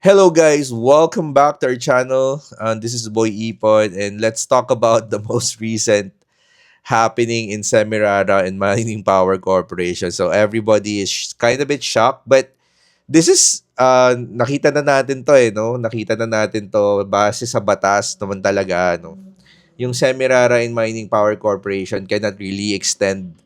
Hello guys, welcome back to our channel. This is Boy Ipon and let's talk about the most recent happening in Semirara and Mining Power Corporation. So everybody is kind of bit shocked but this is nakita na natin to no? Nakita na natin to base sa batas naman talaga no. Yung Semirara and Mining Power Corporation cannot really extend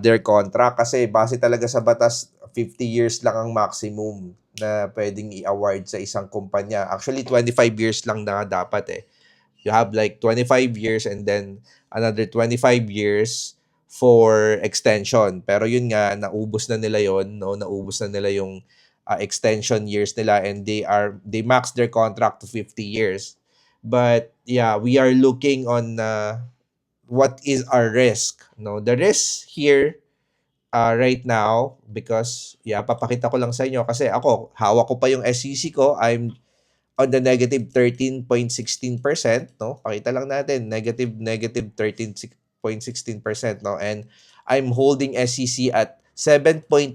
their contract kasi base talaga sa batas 50 years lang ang maximum na pwedeng i-award sa isang kumpanya. Actually 25 years lang na dapat You have like 25 years and then another 25 years for extension. Pero yun nga naubos na nila yon, no? Naubos na nila yung extension years nila and they max their contract to 50 years. But yeah, we are looking on what is our risk, no? The risk here right now, because yeah, papakita ko lang sa inyo kasi ako hawak ko pa yung SEC ko. I'm on the negative 13.16%, no? Pakita lang natin, negative 13.16%, no? And I'm holding SEC at 7.21%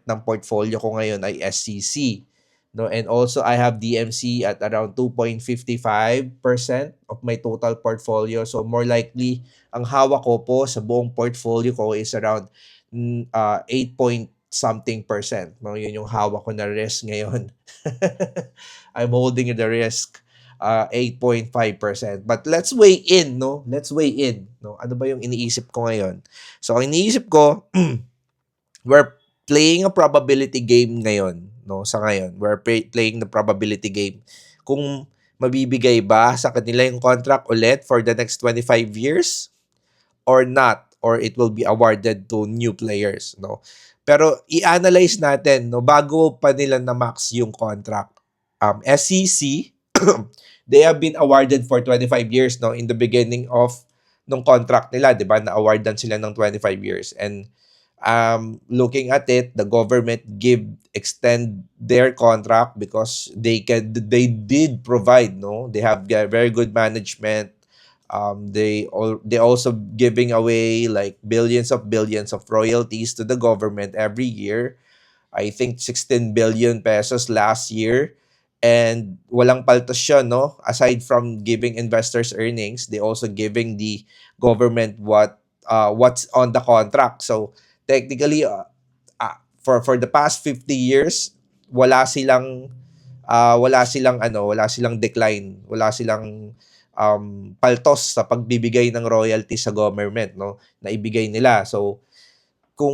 ng portfolio ko ngayon ay SEC, no? And also I have DMC at around 2.55% of my total portfolio. So more likely ang hawak ko po sa buong portfolio ko is around 8 point something percent, no? Yun yung hawak ko na risk ngayon. I'm holding the risk 8.5%. But let's weigh in, no? Let's weigh in, no? Ano ba yung iniisip ko ngayon? So, ang iniisip ko, we're playing a probability game ngayon, no? Sa ngayon, we're playing the probability game. Kung mabibigay ba sa kanila yung contract ulit for the next 25 years or not, or it will be awarded to new players, no? Pero i-analyze natin, no, bago pa nila na max yung contract. SEC, they have been awarded for 25 years, no, in the beginning of nung contract nila, 'di ba? Na-awardan sila ng 25 years. And looking at it, the government extend their contract because they did provide, no, they have very good management. They also giving away like billions of royalties to the government every year. I think 16 billion pesos last year. And walang paltos yun, no? Aside from giving investors earnings, they also giving the government what's on the contract. So technically, for the past 50 years, wala silang decline, wala silang paltos sa pagbibigay ng royalty sa government, no? Na ibigay nila. So kung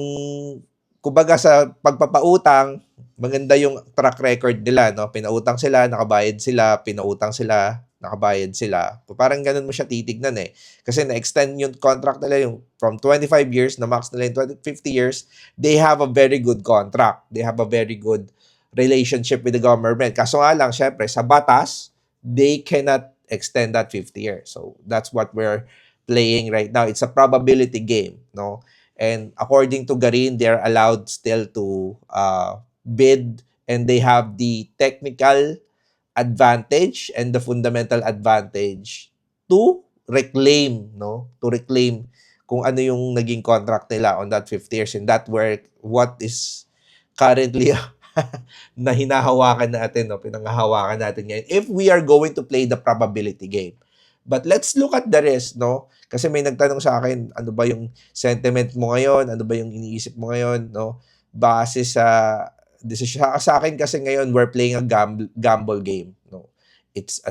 kumbaga sa pagpapautang, maganda yung track record nila, no? Pinautang sila, nakabayad sila, pinautang sila, nakabayad sila. Parang ganun mo siya titignan Kasi na-extend yung contract nila yung from 25 years, na max nila yung 50 years, they have a very good contract. They have a very good relationship with the government. Kaso nga lang, syempre, sa batas, they cannot extend that 50 years. So that's what we're playing right now. It's a probability game, no? And according to Garin, they're allowed still to bid and they have the technical advantage and the fundamental advantage to reclaim, no? To reclaim kung ano yung naging contract nila on that 50 years. And that where what is currently na hinahawakan natin, no? Pinanghahawakan natin ngayon. If we are going to play the probability game. But let's look at the rest, no? Kasi may nagtanong sa akin, ano ba yung sentiment mo ngayon? Ano ba yung iniisip mo ngayon, no? Base sa sa akin kasi ngayon we're playing a gamble game, no? It's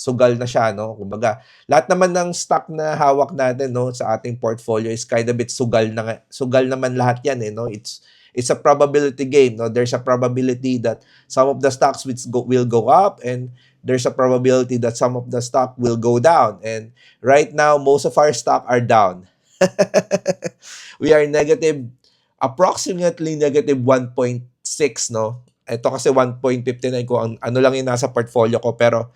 sugal na siya, no? Kumbaga, lahat naman ng stock na hawak natin, no, sa ating portfolio is kind of bit sugal naman lahat 'yan no? It's a probability game, no? There's a probability that some of the stocks will go up and there's a probability that some of the stock will go down. And right now, most of our stock are down. We are approximately negative 1.6, no? Ito kasi 1.59 ko, ano lang yung nasa portfolio ko. Pero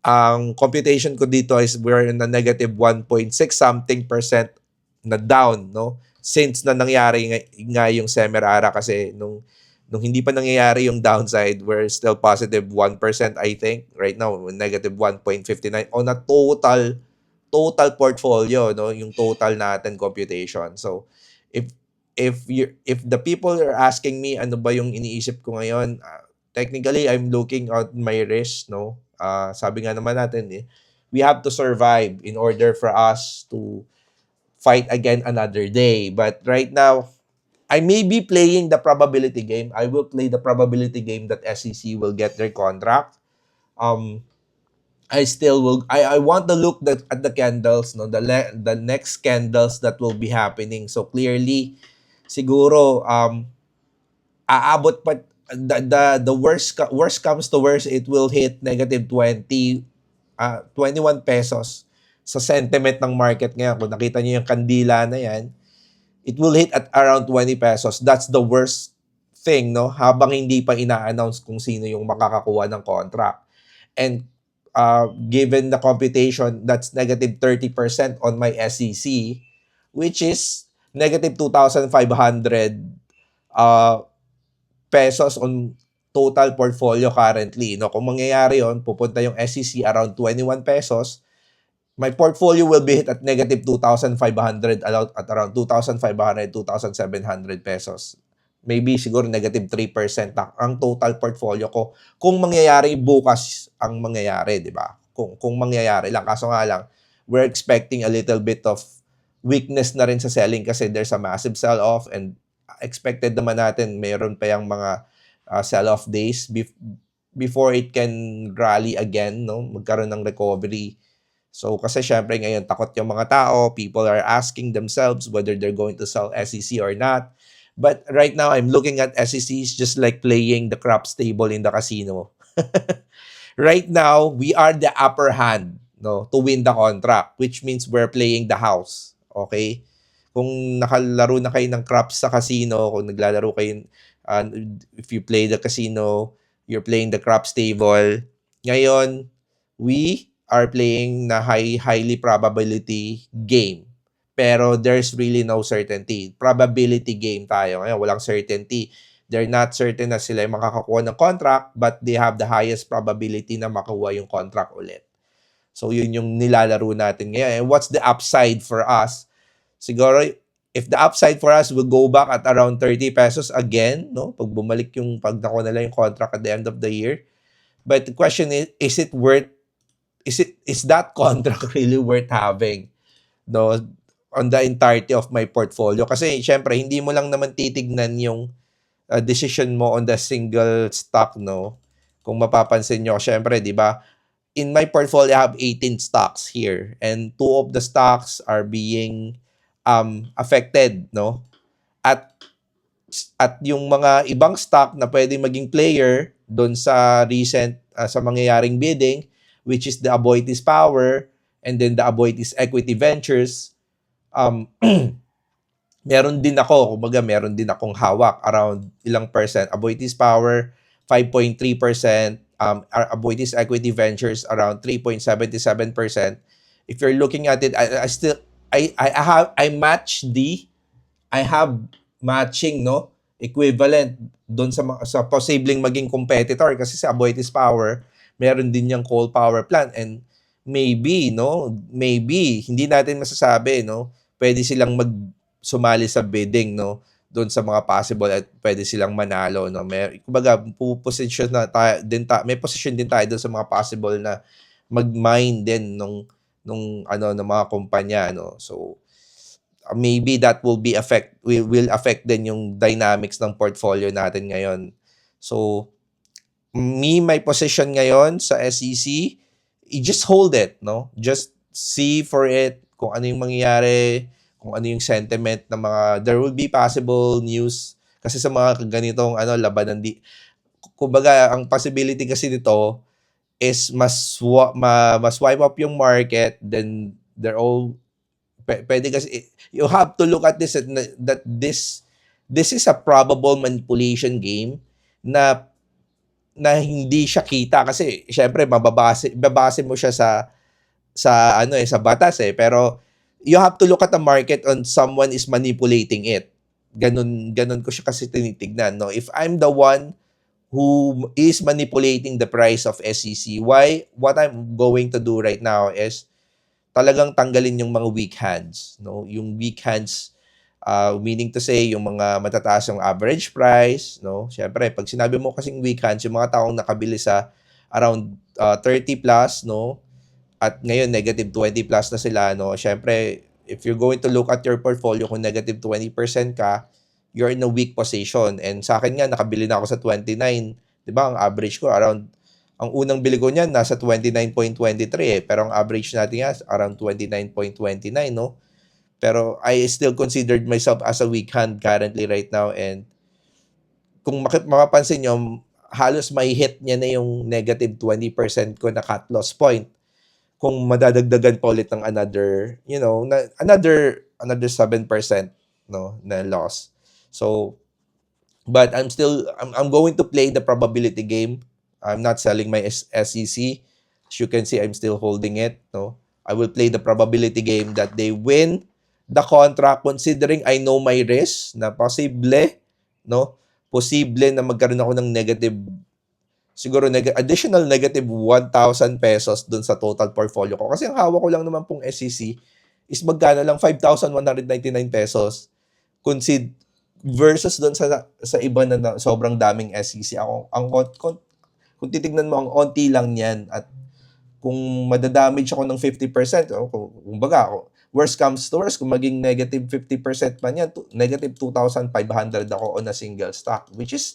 ang computation ko dito is we're in a negative 1.6 something percent na down, no? Since na nangyari nga yung Semirara kasi nung hindi pa nangyayari yung downside, we're still positive 1%, I think. Right now, negative 1.59 on a total portfolio, no? Yung total natin computation. So, if the people are asking me ano ba yung iniisip ko ngayon, technically I'm looking at my risk, no? Sabi nga naman natin, we have to survive in order for us to fight again another day. But right now, I may be playing the probability game. I will play the probability game that SEC will get their contract. Um, I still will. I want to look at the candles, no, the next candles that will be happening. So clearly, siguro aabot pa the worst comes to worst, it will hit negative 21 pesos sa sentiment ng market ngayon. Kung nakita niyo yung kandila na yan, it will hit at around 20 pesos. That's the worst thing, no? Habang hindi pa ina-announce kung sino yung makakakuha ng contract. And given the computation, that's negative 30% on my SEC, which is negative 2,500 pesos on total portfolio currently. No, kung mangyayari yon, pupunta yung SEC around 21 pesos. My portfolio will be hit at negative 2,500 at around 2,500, 2,700 pesos. Maybe siguro negative 3% ang total portfolio ko kung mangyayari bukas ang mangyayari, di ba? Kung mangyayari lang. Kaso nga lang, we're expecting a little bit of weakness na rin sa selling kasi there's a massive sell-off and expected naman natin mayroon pa yung mga sell-off days before it can rally again, no? Magkaroon ng recovery. So, kasi syempre ngayon, takot yung mga tao. People are asking themselves whether they're going to sell SEC or not. But right now, I'm looking at SEC is just like playing the craps table in the casino. Right now, we are the upper hand, no, to win the contract, which means we're playing the house. Okay? Kung nakalaro na kayo ng craps sa casino, kung naglalaro kayo, if you play the casino, you're playing the craps table. Ngayon, we are playing na highly probability game. Pero there's really no certainty. Probability game tayo ngayon. Walang certainty. They're not certain na sila yung makakakuha ng contract, but they have the highest probability na makuha yung contract ulit. So, yun yung nilalaro natin ngayon. And what's the upside for us? Siguro, if the upside for us will go back at around 30 pesos again, no? Pag bumalik yung, pag nakuha nila yung contract at the end of the year. But the question is it worth, is that contract really worth having? No? On the entirety of my portfolio. Kasi, syempre, hindi mo lang naman titignan yung decision mo on the single stock, no? Kung mapapansin nyo, syempre, di ba, in my portfolio, I have 18 stocks here. And 2 of the stocks are being affected, no? At yung mga ibang stock na pwede maging player doon sa recent, sa mangyayaring bidding, which is the Aboitiz Power, and then the Aboitiz Equity Ventures, meron din ako, kumbaga meron din akong hawak around ilang percent. Aboitiz Power, 5.3%. Aboitiz Equity Ventures, around 3.77%. If you're looking at it, I have matching, no, equivalent doon sa posibleng maging competitor kasi sa Aboitiz Power, meron din yung coal power plant and maybe hindi natin masasabi, no, pwede silang sumali sa bidding, no, doon sa mga possible at pwede silang manalo, no. Kumbaga, may position din tayo doon sa mga possible na mag-mine din ng mga kumpanya, no. So maybe that will affect din yung dynamics ng portfolio natin ngayon. So my position ngayon sa SEC, just hold it, no? Just see for it kung ano yung mangyayari, kung ano yung sentiment ng mga, there will be possible news kasi sa mga ganitong labanan, kumbaga ang possibility kasi nito is mas wipe up yung market, then they're all pwede kasi, you have to look at this that this is a probable manipulation game na hindi siya kita kasi syempre babase mo siya sa batas pero you have to look at the market on someone is manipulating it. Ganun ko siya kasi tinitignan, no. If I'm the one who is manipulating the price of SEC, what I'm going to do right now is talagang tanggalin yung mga weak hands, no. Yung weak hands Meaning to say, yung mga matataas yung average price, no? Siyempre, pag sinabi mo kasing weak hands, yung mga taong nakabili sa around 30 plus, no? At ngayon, negative 20 plus na sila, no? Siyempre, if you're going to look at your portfolio, kung negative 20% ka, you're in a weak position. And sa akin nga, nakabili na ako sa 29. Di ba? Ang average ko, ang unang bili ko niyan, nasa 29.23 eh. Pero ang average natin nga, around 29.29, no? Pero I still considered myself as a weak hand currently right now. And kung mapapansin nyo, halos may hit niya na yung negative 20% ko na cut loss point kung madadagdagan pa ulit ng another, another 7%, no, na loss. So, but I'm going to play the probability game. I'm not selling my SEC. As you can see, I'm still holding it, no. I will play the probability game that they win the contract considering I know my risk na posible, no? Posible na magkaroon ako ng negative, siguro additional negative 1,000 pesos dun sa total portfolio ko. Kasi ang hawak ko lang naman pong SEC is magkano lang 5,199 pesos versus dun sa iba na sobrang daming SEC. Kung titignan mo, ang onti lang niyan. At kung madadamage ako ng 50%, kung baga, worst comes to worst, kung maging negative 50% pa niyan, negative 2,500 ako on a single stock, which is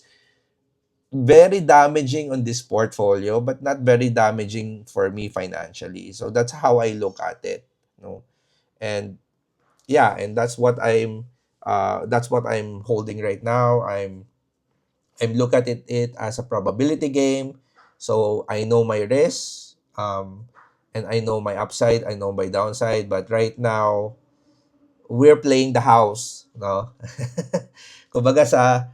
very damaging on this portfolio, but not very damaging for me financially. So that's how I look at it, no? And yeah, and that's what I'm holding right now. I'm look at it as a probability game. So I know my risk, and I know my upside, I know my downside, but right now we're playing the house, no? kumbaga sa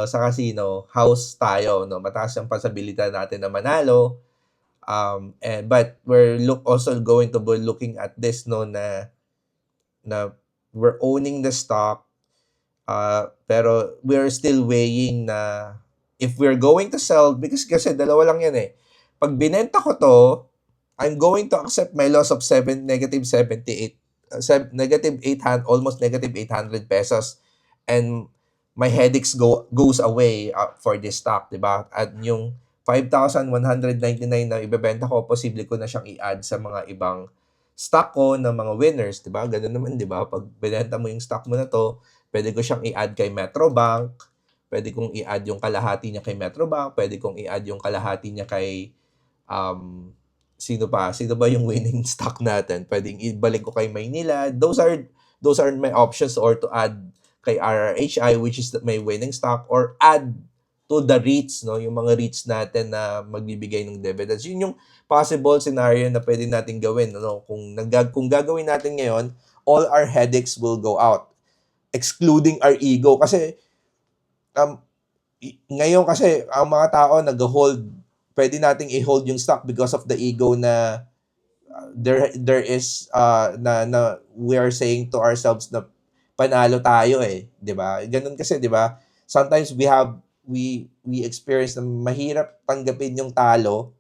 sa casino, house tayo, no? Mataas ang possibility natin na manalo. But we're also going to be looking at this, no, na we're owning the stock, pero we're still weighing na if we're going to sell, because kasi dalawa lang yan eh. Pag binenta ko to, I'm going to accept my loss of negative 78, negative 800, almost negative 800 pesos. And my headaches goes away for this stock, di ba? At yung 5,199 na ibebenta ko, posible ko na siyang i-add sa mga ibang stock ko ng mga winners, di ba? Ganun naman, di ba? Pag binenta mo yung stock mo na to, pwede ko siyang i-add kay Metrobank, pwede kong i-add yung kalahati niya kay Metrobank, pwede kong i-add yung kalahati niya kay sino ba yung winning stock natin? Pwedeng ibalik ko kay Maynila. Those are my options, or to add kay RRHI, which is my winning stock, or add to the REITs, no, yung mga REITs natin na magbibigay ng dividends. Yun yung possible scenario na pwede natin gawin, no? Kung gagawin natin ngayon, all our headaches will go out, excluding our ego. Kasi ngayon kasi ang mga tao nag-hold, pwede nating i-hold yung stock because of the ego na there is na we are saying to ourselves na panalo tayo eh, 'di ba? Ganun kasi, 'di ba? Sometimes we experience na mahirap tanggapin yung talo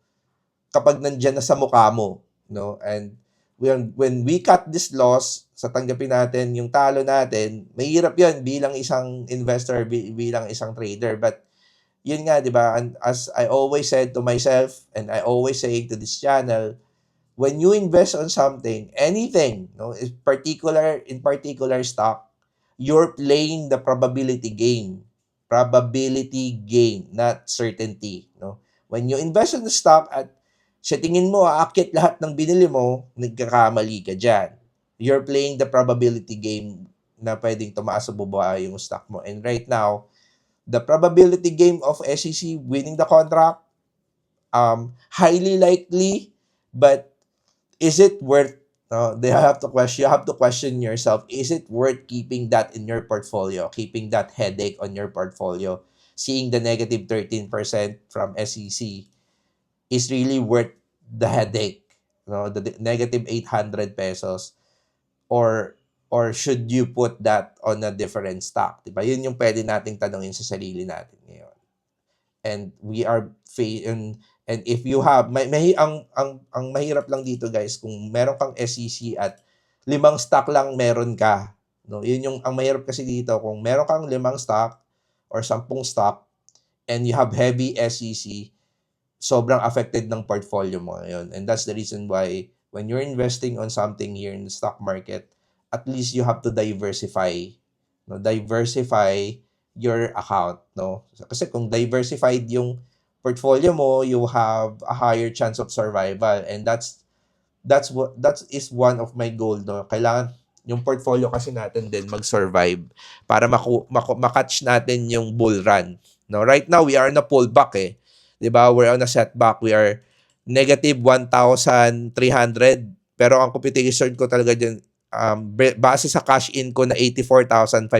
kapag nandiyan na sa mukha mo, no? And when we cut this loss, sa tanggapin natin yung talo natin, mahirap 'yan bilang isang investor, bilang isang trader. But yun nga, 'di ba? And as I always said to myself, and I always say to this channel, when you invest on something, anything, no, in particular stock, you're playing the probability game. Probability game, not certainty, no? When you invest in the stock at sa tingin mo aakyat lahat ng binili mo, nagkakamali ka diyan. You're playing the probability game na pwedeng tumaas o bumaba yung stock mo. And right now, the probability game of SEC winning the contract, highly likely, but is it worth, you have to question yourself, is it worth keeping that in your portfolio, keeping that headache on your portfolio, seeing the negative 13% from SEC is really worth the headache, the negative 800 pesos, or should you put that on a different stock, diba? Yun yung pwede nating tanungin sa sarili natin ngayon. And we are and if you have ang mahirap lang dito, guys, kung meron kang SEC at 5 stock lang meron ka, no? Yun yung ang mahirap kasi dito kung meron kang 5 stock or 10 stock and you have heavy SEC, sobrang affected ng portfolio mo ngayon. And that's the reason why when you're investing on something here in the stock market, at least you have to diversify. No, diversify your account, no? Kasi kung diversified yung portfolio mo, you have a higher chance of survival, and that is one of my goal, no? Kailangan yung portfolio kasi natin din mag-survive para makatch natin yung bull run. No, right now we are in a pullback eh. 'Di ba? We're on a setback. We are negative 1,300. Pero ang computation ko talaga din base sa cash in ko na 84,550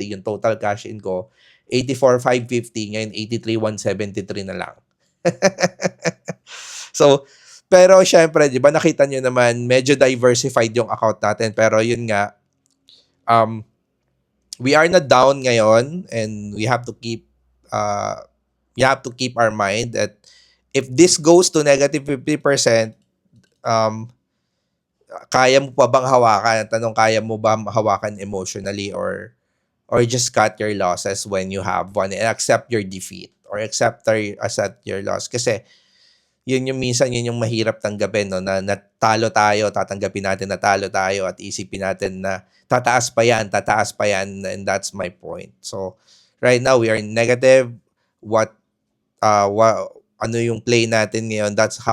yung total cash in ko, 84,550 ngayon 83,173 na lang. So, pero syempre, 'di ba nakita niyo naman medyo diversified yung account natin pero yun nga um we are not down ngayon and uh we have to keep our mind that if this goes to negative 50%, um kaya mo pa bang hawakan? Tanong, kaya mo ba hawakan emotionally or just cut your losses when you have one and accept your defeat or accept your loss kasi yun yung minsan yun yung mahirap tanggapin, no, na natalo tayo, tatanggapin natin na talo tayo at isipin natin na tataas pa yan, and that's my point. So right now we are negative. What ano yung play natin ngayon? That's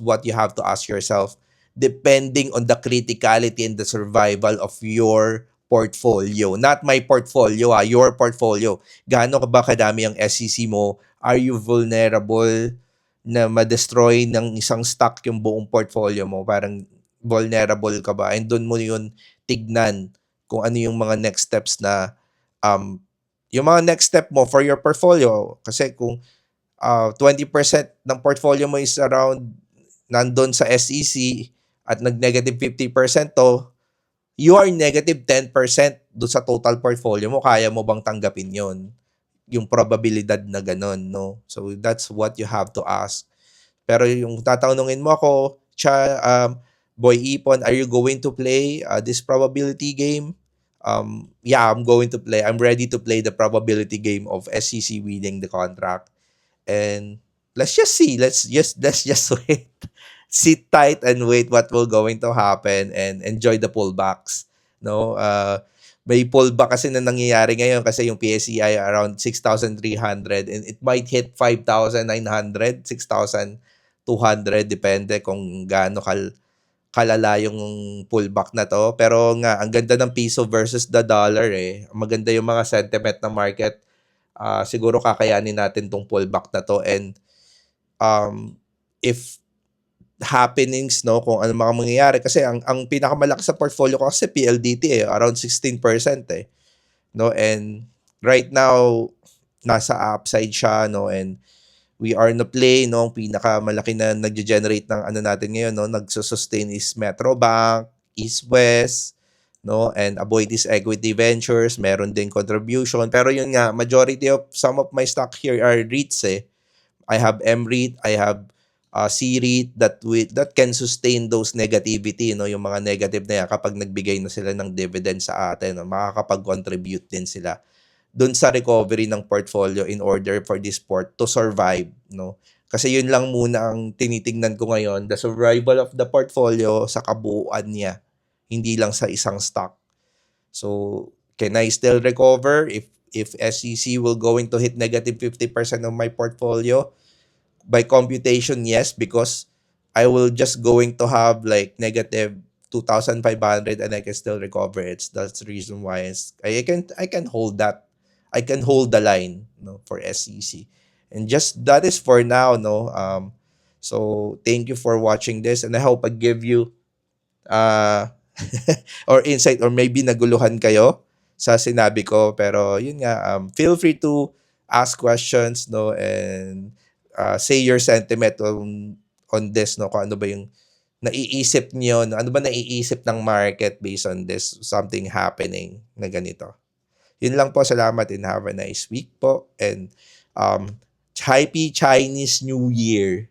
what you have to ask yourself depending on the criticality and the survival of your portfolio. Not my portfolio, your portfolio. Gaano ka ba kadami ang SEC mo? Are you vulnerable na ma-destroy ng isang stock yung buong portfolio mo? Parang vulnerable ka ba? And doon mo yun tignan kung ano yung mga next steps na um, yung mga next step mo for your portfolio. Kasi kung 20% ng portfolio mo is around nandun sa SEC at nag-negative 50% to, you are negative 10% doon sa total portfolio mo. Kaya mo bang tanggapin yon? Yung probabilidad na ganun, no? So, that's what you have to ask. Pero yung tatanungin mo ako, Boy Ipon, are you going to play this probability game? Yeah, I'm going to play. I'm ready to play the probability game of SEC winning the contract. And let's just see. Let's just wait. Sit tight and wait what will going to happen and enjoy the pullbacks. No, may pullback kasi na nangyayari ngayon kasi yung PSEI around 6,300 and it might hit 5,900, 6,200 depende kung gaano kalala yung pullback na to. Pero nga, ang ganda ng piso versus the dollar eh. Maganda yung mga sentiment ng market. Siguro kakayanin natin tong pullback na to, and if happenings, no, kung ano mga mangyayari kasi ang pinakamalaki sa portfolio ko kasi PLDT eh, around 16% eh, no, and right now nasa upside siya, no, and we are in a play, no, pinakamalaki na nagge-generate ng ano natin ngayon, no, nagsusustain is Metrobank, East West, no, and Aboitiz Equity Ventures, meron din contribution. Pero yun nga, majority of some of my stock here are REITs eh. I have MREIT, I have C-REIT that can sustain those negativity, no, yung mga negative na yan kapag nagbigay na sila ng dividend sa atin, no, makakapag-contribute din sila doon sa recovery ng portfolio in order for this port to survive, no? Kasi yun lang muna ang tinitingnan ko ngayon, the survival of the portfolio sa kabuuan niya, hindi lang sa isang stock. So, can I still recover if SEC will going to hit negative 50% of my portfolio? By computation, yes, because I will just going to have like negative 2,500 and I can still recover it. That's the reason why I can hold that. I can hold the line, no, for SEC. And just that is for now, no. So thank you for watching this, and I hope I give you uh or insight, or maybe naguluhan kayo sa sinabi ko, pero yun nga, feel free to ask questions, no, and say your sentiment on this, no, kung ano ba yung naiisip niyo, no? Ano ba naiisip ng market based on this something happening na ganito. Yun lang po, salamat and have a nice week po, and happy Chinese New Year.